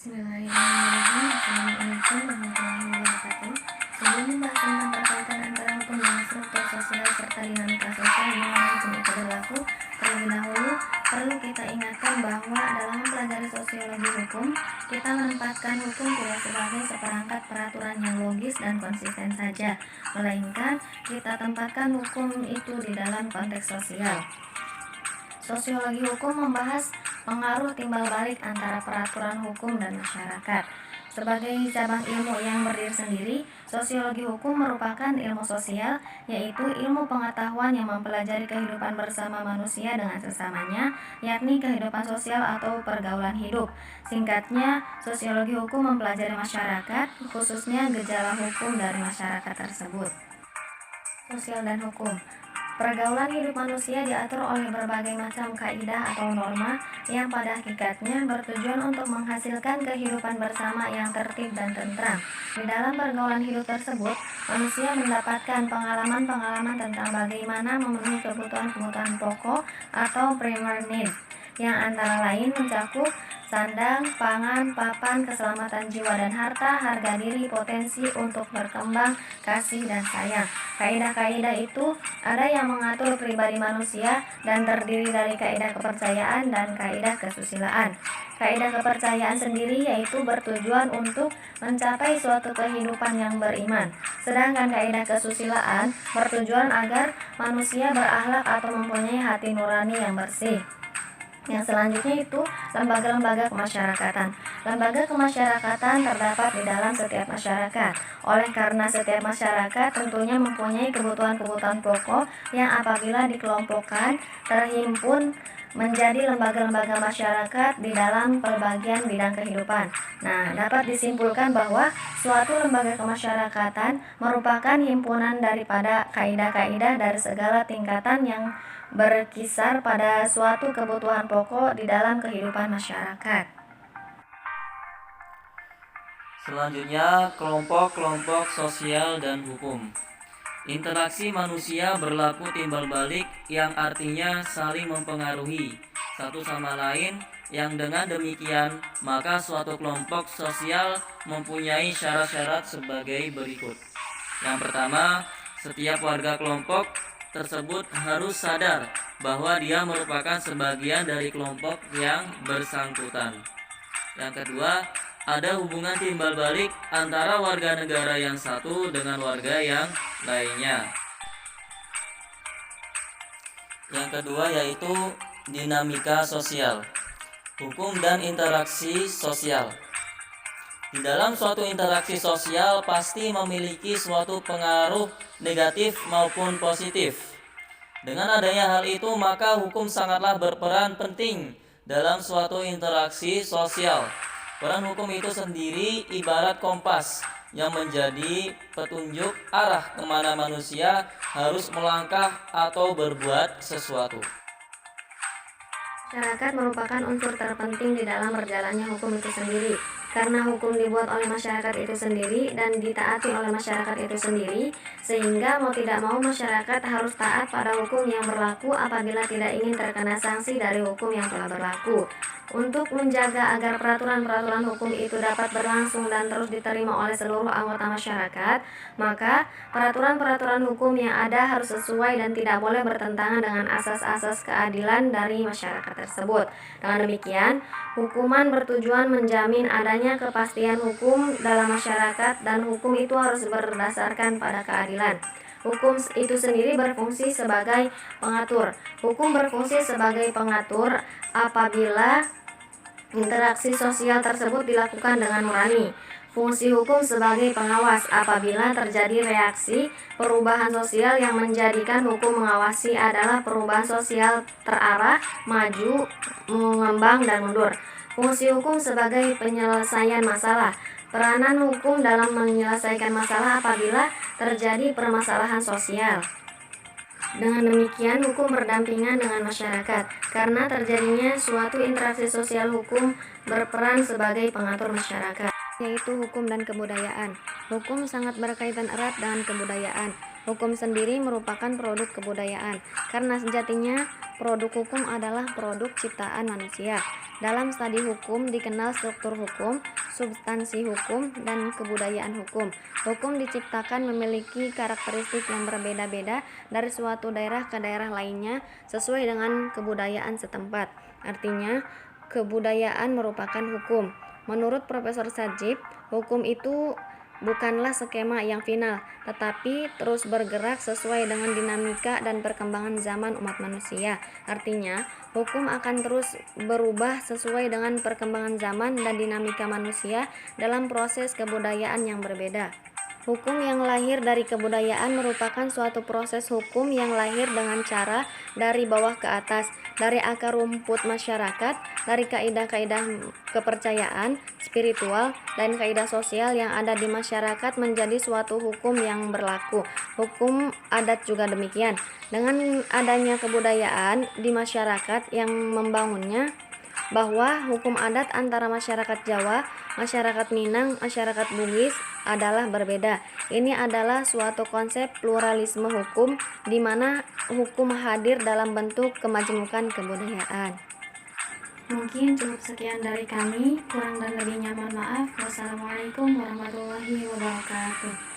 Bismillahirrahmanirrahim. Assalamualaikum warahmatullahi wabarakatuh. Sebelum membahas tentang perkaitan antara hukum dengan struktur sosial serta dinamika sosial di mana hukum itu berlaku, terlebih dahulu perlu kita ingatkan bahwa dalam mempelajari sosiologi hukum, kita menempatkan hukum tidak sebagai seperangkat peraturan yang logis dan konsisten saja, melainkan kita tempatkan hukum itu di dalam konteks sosial. Sosiologi hukum membahas pengaruh timbal balik antara peraturan hukum dan masyarakat. Sebagai cabang ilmu yang berdiri sendiri, sosiologi hukum merupakan ilmu sosial, yaitu ilmu pengetahuan yang mempelajari kehidupan bersama manusia dengan sesamanya, yakni kehidupan sosial atau pergaulan hidup. Singkatnya, sosiologi hukum mempelajari masyarakat, khususnya gejala hukum dari masyarakat tersebut. Sosial dan hukum. Pergaulan hidup manusia diatur oleh berbagai macam kaidah atau norma yang pada hakikatnya bertujuan untuk menghasilkan kehidupan bersama yang tertib dan tentram. Di dalam pergaulan hidup tersebut, manusia mendapatkan pengalaman-pengalaman tentang bagaimana memenuhi kebutuhan-kebutuhan pokok atau primer needs, yang antara lain mencakup sandang, pangan, papan, keselamatan jiwa dan harta, harga diri, potensi untuk berkembang, kasih dan sayang. Kaidah-kaidah itu ada yang mengatur pribadi manusia dan terdiri dari kaidah kepercayaan dan kaidah kesusilaan. Kaidah kepercayaan sendiri yaitu bertujuan untuk mencapai suatu kehidupan yang beriman. Sedangkan kaidah kesusilaan bertujuan agar manusia berakhlak atau mempunyai hati nurani yang bersih. Yang selanjutnya itu lembaga-lembaga kemasyarakatan. Lembaga kemasyarakatan terdapat di dalam setiap masyarakat. Oleh karena setiap masyarakat tentunya mempunyai kebutuhan-kebutuhan pokok yang apabila dikelompokkan terhimpun menjadi lembaga-lembaga masyarakat di dalam pelbagian bidang kehidupan. Nah, dapat disimpulkan bahwa suatu lembaga kemasyarakatan merupakan himpunan daripada kaidah-kaidah dari segala tingkatan yang berkisar pada suatu kebutuhan pokok di dalam kehidupan masyarakat. Selanjutnya, kelompok-kelompok sosial dan hukum. Interaksi manusia berlaku timbal balik yang artinya saling mempengaruhi satu sama lain, yang dengan demikian maka suatu kelompok sosial mempunyai syarat-syarat sebagai berikut. Yang pertama, setiap warga kelompok tersebut harus sadar bahwa dia merupakan sebagian dari kelompok yang bersangkutan. Yang kedua, ada hubungan timbal balik antara warga negara yang satu dengan warga yang lainnya. Yang kedua yaitu dinamika sosial, hukum dan interaksi sosial. Di dalam suatu interaksi sosial pasti memiliki suatu pengaruh negatif maupun positif. Dengan adanya hal itu, maka hukum sangatlah berperan penting dalam suatu interaksi sosial. Peran hukum itu sendiri ibarat kompas yang menjadi petunjuk arah kemana manusia harus melangkah atau berbuat sesuatu. Masyarakat merupakan unsur terpenting di dalam berjalannya hukum itu sendiri. Karena hukum dibuat oleh masyarakat itu sendiri dan ditaati oleh masyarakat itu sendiri, sehingga mau tidak mau masyarakat harus taat pada hukum yang berlaku apabila tidak ingin terkena sanksi dari hukum yang telah berlaku. Untuk menjaga agar peraturan-peraturan hukum itu dapat berlangsung dan terus diterima oleh seluruh anggota masyarakat, maka peraturan-peraturan hukum yang ada harus sesuai dan tidak boleh bertentangan dengan asas-asas keadilan dari masyarakat tersebut. Dengan demikian, hukuman bertujuan menjamin adanya kepastian hukum dalam masyarakat dan hukum itu harus berdasarkan pada keadilan. Hukum itu sendiri berfungsi sebagai pengatur. Hukum berfungsi sebagai pengatur apabila interaksi sosial tersebut dilakukan dengan nurani. Fungsi hukum sebagai pengawas apabila terjadi reaksi perubahan sosial yang menjadikan hukum mengawasi adalah perubahan sosial terarah, maju, mengembang, dan mundur. Fungsi hukum sebagai penyelesaian masalah. Peranan hukum dalam menyelesaikan masalah apabila terjadi permasalahan sosial. Dengan demikian, hukum berdampingan dengan masyarakat. Karena terjadinya suatu interaksi sosial, hukum berperan sebagai pengatur masyarakat, yaitu hukum dan kebudayaan. Hukum sangat berkaitan erat dengan kebudayaan. Hukum sendiri merupakan produk kebudayaan, karena sejatinya produk hukum adalah produk ciptaan manusia. Dalam studi hukum dikenal struktur hukum, substansi hukum, dan kebudayaan hukum. Hukum diciptakan memiliki karakteristik yang berbeda-beda dari suatu daerah ke daerah lainnya sesuai dengan kebudayaan setempat. Artinya, kebudayaan merupakan hukum. Menurut Profesor Sajib, hukum itu bukanlah skema yang final, tetapi terus bergerak sesuai dengan dinamika dan perkembangan zaman umat manusia. Artinya, hukum akan terus berubah sesuai dengan perkembangan zaman dan dinamika manusia dalam proses kebudayaan yang berbeda. Hukum yang lahir dari kebudayaan merupakan suatu proses hukum yang lahir dengan cara dari bawah ke atas, dari akar rumput masyarakat, dari kaidah-kaidah kepercayaan, spiritual, dan kaidah sosial yang ada di masyarakat menjadi suatu hukum yang berlaku. Hukum adat juga demikian. Dengan adanya kebudayaan di masyarakat yang membangunnya, bahwa hukum adat antara masyarakat Jawa, masyarakat Minang, masyarakat Bugis adalah berbeda. Ini adalah suatu konsep pluralisme hukum di mana hukum hadir dalam bentuk kemajemukan kebudayaan. Mungkin cukup sekian dari kami, kurang dan lebihnya mohon maaf. Wassalamualaikum warahmatullahi wabarakatuh.